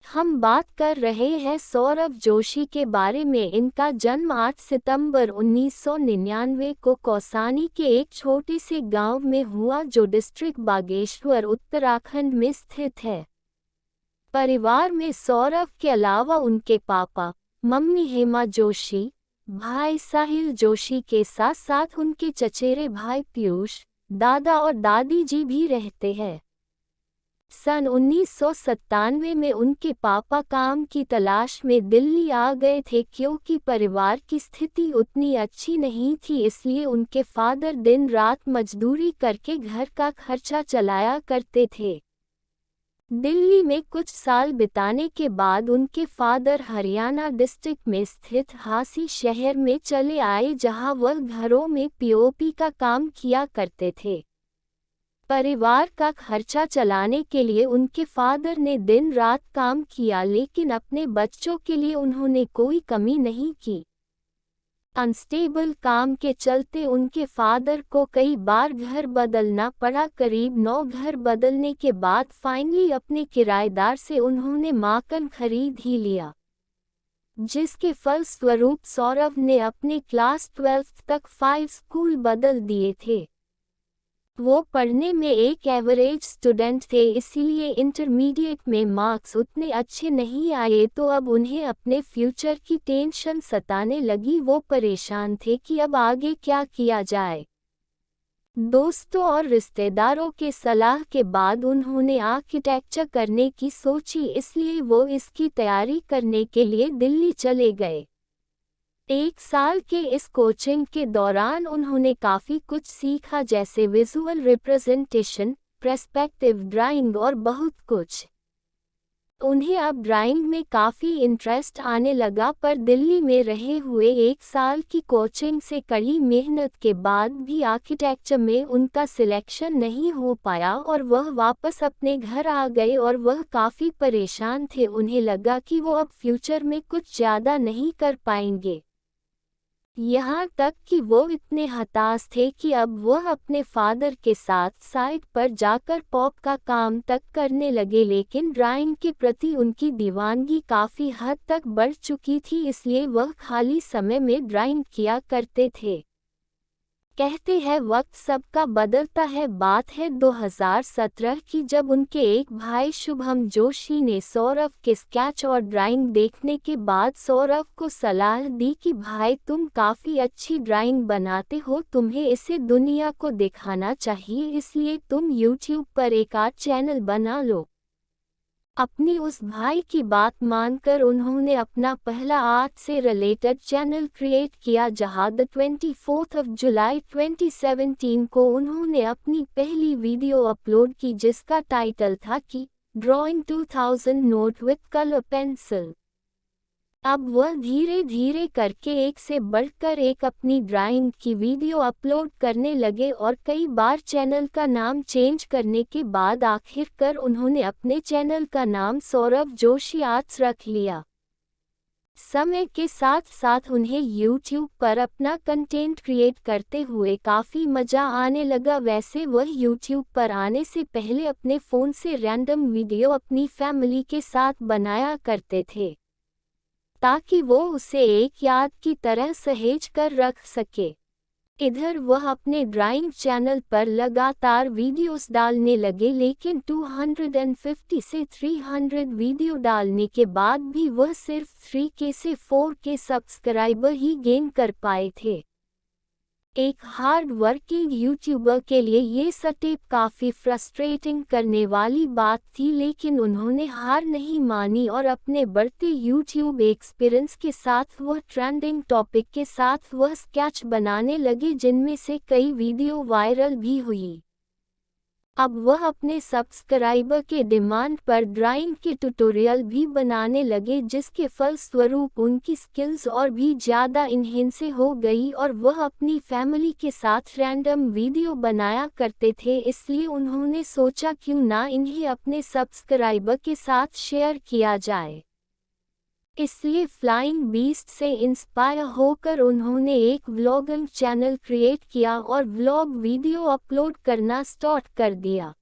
हम बात कर रहे हैं सौरभ जोशी के बारे में। इनका जन्म 8 सितंबर 1999 को कौसानी के एक छोटे से गांव में हुआ जो डिस्ट्रिक्ट बागेश्वर उत्तराखंड में स्थित है। परिवार में सौरभ के अलावा उनके पापा, मम्मी हेमा जोशी, भाई साहिल जोशी के साथ साथ उनके चचेरे भाई पीयूष, दादा और दादी जी भी रहते हैं। सन 1997 में उनके पापा काम की तलाश में दिल्ली आ गए थे क्योंकि परिवार की स्थिति उतनी अच्छी नहीं थी, इसलिए उनके फादर दिन रात मजदूरी करके घर का खर्चा चलाया करते थे। दिल्ली में कुछ साल बिताने के बाद उनके फादर हरियाणा डिस्ट्रिक्ट में स्थित हासी शहर में चले आए जहां वह घरों में पीओपी का काम किया करते थे। परिवार का खर्चा चलाने के लिए उनके फादर ने दिन रात काम किया, लेकिन अपने बच्चों के लिए उन्होंने कोई कमी नहीं की। अनस्टेबल काम के चलते उनके फादर को कई बार घर बदलना पड़ा। करीब 9 घर बदलने के बाद फाइनली अपने किराएदार से उन्होंने मकान खरीद ही लिया, जिसके फलस्वरूप सौरभ ने अपने क्लास 12 तक 5 स्कूल बदल दिए थे। वो पढ़ने में एक एवरेज स्टूडेंट थे, इसीलिए इंटरमीडिएट में मार्क्स उतने अच्छे नहीं आए तो अब उन्हें अपने फ्यूचर की टेंशन सताने लगी। वो परेशान थे कि अब आगे क्या किया जाए। दोस्तों और रिश्तेदारों के सलाह के बाद उन्होंने आर्किटेक्चर करने की सोची, इसलिए वो इसकी तैयारी करने के लिए दिल्ली चले गए। 1 साल के इस कोचिंग के दौरान उन्होंने काफ़ी कुछ सीखा, जैसे विजुअल रिप्रेजेंटेशन, पर्सपेक्टिव ड्राइंग और बहुत कुछ। उन्हें अब ड्राइंग में काफ़ी इंटरेस्ट आने लगा, पर दिल्ली में रहे हुए 1 साल की कोचिंग से कड़ी मेहनत के बाद भी आर्किटेक्चर में उनका सिलेक्शन नहीं हो पाया और वह वापस अपने घर आ गए और वह काफ़ी परेशान थे। उन्हें लगा कि वो अब फ्यूचर में कुछ ज़्यादा नहीं कर पाएंगे। यहाँ तक कि वो इतने हताश थे कि अब वह अपने फादर के साथ साइट पर जाकर पॉप का काम तक करने लगे, लेकिन ड्राइंग के प्रति उनकी दीवानगी काफ़ी हद तक बढ़ चुकी थी, इसलिए वह खाली समय में ड्राइंग किया करते थे। कहते हैं वक्त सबका बदलता है। बात है 2017 की, जब उनके एक भाई शुभम जोशी ने सौरभ के स्केच और ड्राइंग देखने के बाद सौरभ को सलाह दी कि भाई तुम काफ़ी अच्छी ड्राइंग बनाते हो, तुम्हें इसे दुनिया को दिखाना चाहिए, इसलिए तुम यूट्यूब पर एक आर्ट चैनल बना लो। अपनी उस भाई की बात मानकर उन्होंने अपना पहला आर्ट से रिलेटेड चैनल क्रिएट किया, जहां द 24 जुलाई 2017 को उन्होंने अपनी पहली वीडियो अपलोड की, जिसका टाइटल था कि drawing 2000 note with colour pencil. अब वह धीरे धीरे करके एक से बढ़कर एक अपनी ड्राइंग की वीडियो अपलोड करने लगे और कई बार चैनल का नाम चेंज करने के बाद आखिरकार उन्होंने अपने चैनल का नाम सौरभ जोशी आर्ट्स रख लिया। समय के साथ साथ उन्हें YouTube पर अपना कंटेंट क्रिएट करते हुए काफ़ी मज़ा आने लगा। वैसे वह YouTube पर आने से पहले अपने फ़ोन से रैंडम वीडियो अपनी फैमिली के साथ बनाया करते थे, ताकि वो उसे एक याद की तरह सहेज कर रख सके। इधर वह अपने ड्राइंग चैनल पर लगातार वीडियोस डालने लगे, लेकिन 250 से 300 वीडियो डालने के बाद भी वह सिर्फ 3K से 4K सब्सक्राइबर ही गेन कर पाए थे। एक हार्ड वर्किंग यूट्यूबर के लिए ये स्टेप काफ़ी फ्रस्ट्रेटिंग करने वाली बात थी, लेकिन उन्होंने हार नहीं मानी और अपने बढ़ते यूट्यूब एक्सपीरियंस के साथ वह ट्रेंडिंग टॉपिक के साथ वह स्केच बनाने लगे, जिनमें से कई वीडियो वायरल भी हुई। अब वह अपने सब्सक्राइबर के डिमांड पर ड्राइंग के ट्यूटोरियल भी बनाने लगे, जिसके फलस्वरूप उनकी स्किल्स और भी ज़्यादा इन्हेंस हो गई और वह अपनी फैमिली के साथ रैंडम वीडियो बनाया करते थे। इसलिए उन्होंने सोचा क्यों ना इन्हें अपने सब्सक्राइबर के साथ शेयर किया जाए। इसलिए फ्लाइंग बीस्ट से इंस्पायर होकर उन्होंने एक व्लॉगिंग चैनल क्रिएट किया और व्लॉग वीडियो अपलोड करना स्टार्ट कर दिया।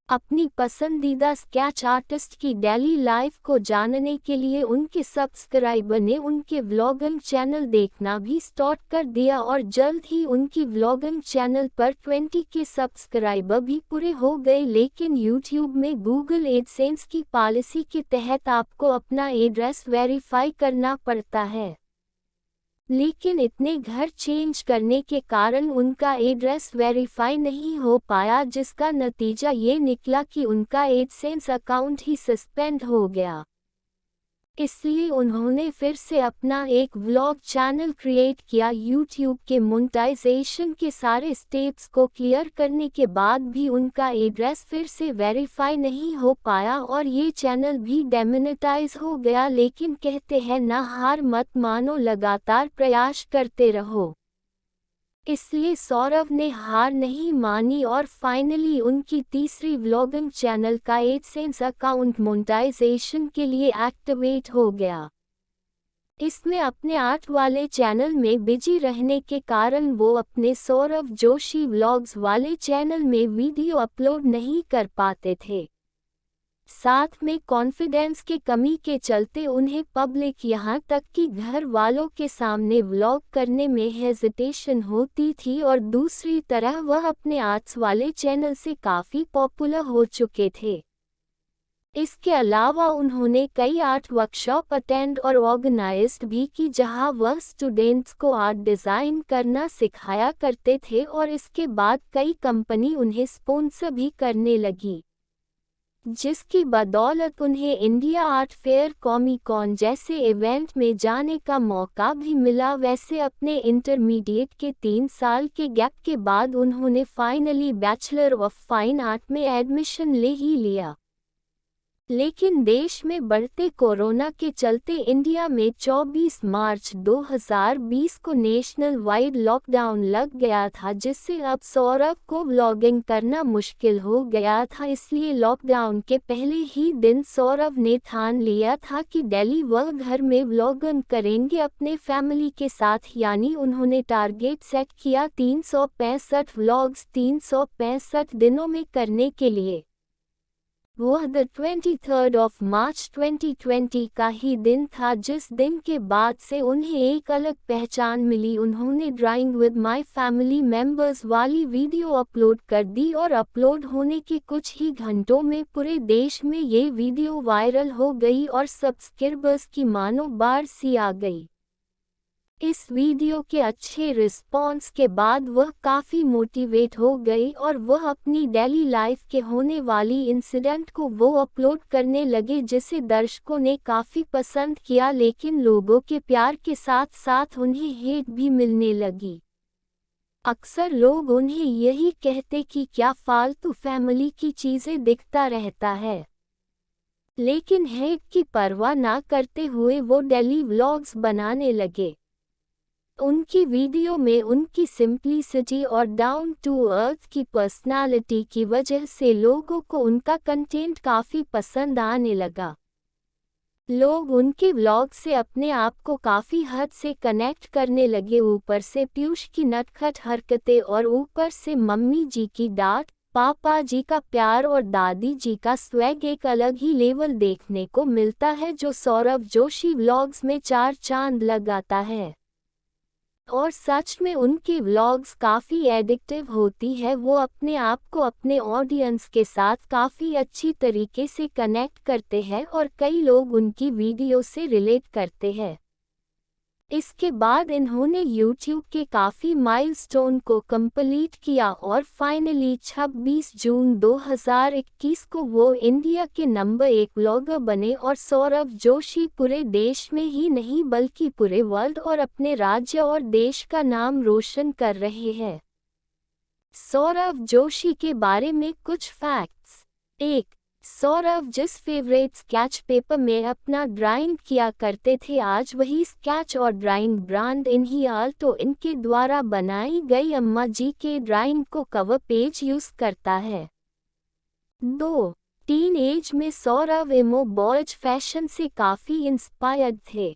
अपनी पसंदीदा स्केच आर्टिस्ट की डेली लाइफ को जानने के लिए उनके सब्सक्राइबर ने उनके व्लॉगिंग चैनल देखना भी स्टार्ट कर दिया और जल्द ही उनकी व्लॉगिंग चैनल पर 20 के सब्सक्राइबर भी पूरे हो गए। लेकिन यूट्यूब में गूगल एडसेंस की पॉलिसी के तहत आपको अपना एड्रेस वेरीफाई करना पड़ता है। लेकिन इतने घर चेंज करने के कारण उनका एड्रेस वेरीफाई नहीं हो पाया, जिसका नतीजा ये निकला कि उनका एडसेंस अकाउंट ही सस्पेंड हो गया। इसलिए उन्होंने फिर से अपना एक व्लॉग चैनल क्रिएट किया। यूट्यूब के मोनेटाइजेशन के सारे स्टेप्स को क्लियर करने के बाद भी उनका एड्रेस फिर से वेरीफाई नहीं हो पाया और ये चैनल भी डेमोनेटाइज हो गया। लेकिन कहते हैं ना, हार मत मानो, लगातार प्रयास करते रहो। इसलिए सौरव ने हार नहीं मानी और फाइनली उनकी तीसरी व्लॉगिंग चैनल का एडसेंस अकाउंट मोनेटाइजेशन के लिए एक्टिवेट हो गया। इसमें अपने आर्ट वाले चैनल में बिजी रहने के कारण वो अपने सौरव जोशी व्लॉग्स वाले चैनल में वीडियो अपलोड नहीं कर पाते थे। साथ में कॉन्फिडेंस के कमी के चलते उन्हें पब्लिक यहाँ तक कि घर वालों के सामने व्लॉग करने में हेजिटेशन होती थी और दूसरी तरह वह अपने आर्ट्स वाले चैनल से काफ़ी पॉपुलर हो चुके थे। इसके अलावा उन्होंने कई आर्ट वर्कशॉप अटेंड और ऑर्गेनाइज्ड भी की, जहां वह स्टूडेंट्स को आर्ट डिज़ाइन करना सिखाया करते थे और इसके बाद कई कंपनी उन्हें स्पॉन्सर भी करने लगी, जिसकी बदौलत उन्हें इंडिया आर्ट फेयर, कॉमिकॉन जैसे इवेंट में जाने का मौका भी मिला। वैसे अपने इंटरमीडिएट के 3 साल के गैप के बाद उन्होंने finally bachelor of fine art में एडमिशन ले ही लिया। लेकिन देश में बढ़ते कोरोना के चलते इंडिया में 24 मार्च 2020 को नेशनल वाइड लॉकडाउन लग गया था, जिससे अब सौरव को व्लॉगिंग करना मुश्किल हो गया था। इसलिए लॉकडाउन के पहले ही दिन सौरव ने ठान लिया था कि डेली वह घर में व्लॉगिंग करेंगे अपने फैमिली के साथ। यानी उन्होंने टारगेट सेट किया 365 व्लॉग्स 365 दिनों में करने के लिए। वह 23 मार्च 2020 का ही दिन था, जिस दिन के बाद से उन्हें एक अलग पहचान मिली। उन्होंने drawing with my family members वाली वीडियो अपलोड कर दी और अपलोड होने के कुछ ही घंटों में पूरे देश में ये वीडियो वायरल हो गई और सब्सक्राइबर्स की मानो बाढ़ सी आ गई। इस वीडियो के अच्छे रिस्पॉन्स के बाद वह काफ़ी मोटिवेट हो गई और वह अपनी डेली लाइफ के होने वाली इंसिडेंट को वो अपलोड करने लगे, जिसे दर्शकों ने काफ़ी पसंद किया। लेकिन लोगों के प्यार के साथ साथ उन्हें हेट भी मिलने लगी। अक्सर लोग उन्हें यही कहते कि क्या फालतू फैमिली की चीज़ें दिखता रहता है। लेकिन हेट की परवाह ना करते हुए वो डेली व्लॉग्स बनाने लगे। उनकी वीडियो में उनकी सिंप्लिसिटी और डाउन टू अर्थ की पर्सनालिटी की वजह से लोगों को उनका कंटेंट काफ़ी पसंद आने लगा। लोग उनके व्लॉग से अपने आप को काफ़ी हद से कनेक्ट करने लगे। ऊपर से पीयूष की नटखट हरकतें और ऊपर से मम्मी जी की डांट, पापा जी का प्यार और दादी जी का स्वैग एक अलग ही लेवल देखने को मिलता है, जो सौरव जोशी व्लॉग्स में 4 चांद लगाता है। और सच में उनके व्लॉग्स काफ़ी एडिक्टिव होती है। वो अपने आप को अपने ऑडियंस के साथ काफ़ी अच्छी तरीके से कनेक्ट करते हैं और कई लोग उनकी वीडियो से रिलेट करते हैं। इसके बाद इन्होंने YouTube के काफ़ी माइलस्टोन को कंप्लीट किया और फाइनली 26 जून 2021 को वो इंडिया के नंबर 1 व्लॉगर बने और सौरव जोशी पूरे देश में ही नहीं बल्कि पूरे वर्ल्ड और अपने राज्य और देश का नाम रोशन कर रहे हैं। सौरव जोशी के बारे में कुछ फैक्ट्स। 1. सौरव जिस फेवरेट स्केच पेपर में अपना ड्राइंग किया करते थे, आज वही स्केच और ड्राइंग ब्रांड इन्हीं आल्टो इनके द्वारा बनाई गई अम्मा जी के ड्राइंग को कवर पेज यूज करता है। 2. टीन एज में सौरव एमो बॉयज फैशन से काफ़ी इंस्पायर्ड थे।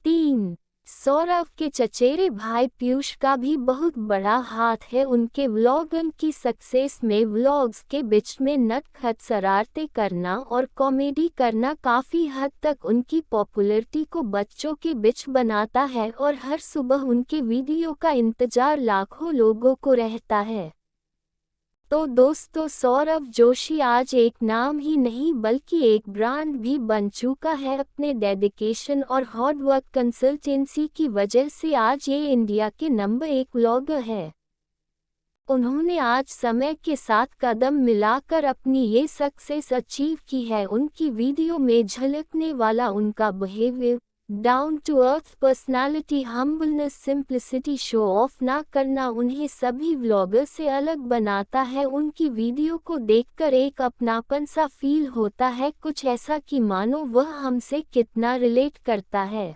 3. सौरव के चचेरे भाई पीयूष का भी बहुत बड़ा हाथ है उनके व्लॉगिंग की सक्सेस में। व्लॉग्स के बीच में नटखट शरारतें करना और कॉमेडी करना काफ़ी हद तक उनकी पॉपुलैरिटी को बच्चों के बीच बनाता है और हर सुबह उनके वीडियो का इंतजार लाखों लोगों को रहता है। तो दोस्तों, सौरव जोशी आज एक नाम ही नहीं बल्कि एक ब्रांड भी बन चुका है। अपने डेडिकेशन और हार्डवर्क कंसल्टेंसी की वजह से आज ये इंडिया के नंबर 1 व्लॉगर है। उन्होंने आज समय के साथ कदम मिलाकर अपनी ये सक्सेस अचीव की है। उनकी वीडियो में झलकने वाला उनका behaviour, down to earth personality, humbleness, simplicity, show off ना करना उन्हें सभी व्लॉगर से अलग बनाता है। उनकी वीडियो को देखकर एक अपनापन सा फील होता है, कुछ ऐसा कि मानो वह हमसे कितना रिलेट करता है।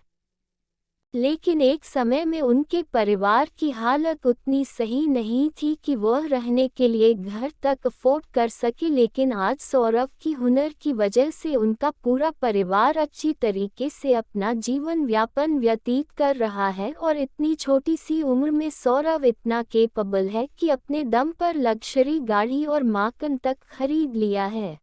लेकिन एक समय में उनके परिवार की हालत उतनी सही नहीं थी कि वह रहने के लिए घर तक अफोर्ड कर सके, लेकिन आज सौरव की हुनर की वजह से उनका पूरा परिवार अच्छी तरीके से अपना जीवन यापन व्यतीत कर रहा है। और इतनी छोटी सी उम्र में सौरव इतना केपेबल है कि अपने दम पर लग्जरी गाड़ी और मकान तक खरीद लिया है।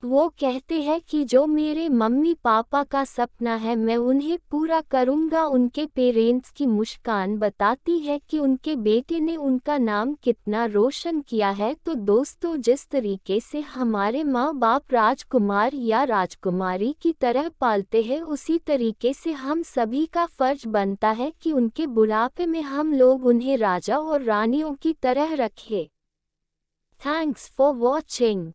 वो कहते हैं कि जो मेरे मम्मी पापा का सपना है मैं उन्हें पूरा करूंगा। उनके पेरेंट्स की मुस्कान बताती है कि उनके बेटे ने उनका नाम कितना रोशन किया है। तो दोस्तों, जिस तरीके से हमारे माँ बाप राजकुमार या राजकुमारी की तरह पालते हैं, उसी तरीके से हम सभी का फर्ज बनता है कि उनके बुढ़ापे में हम लोग उन्हें राजा और रानियों की तरह रखें। Thanks for watching.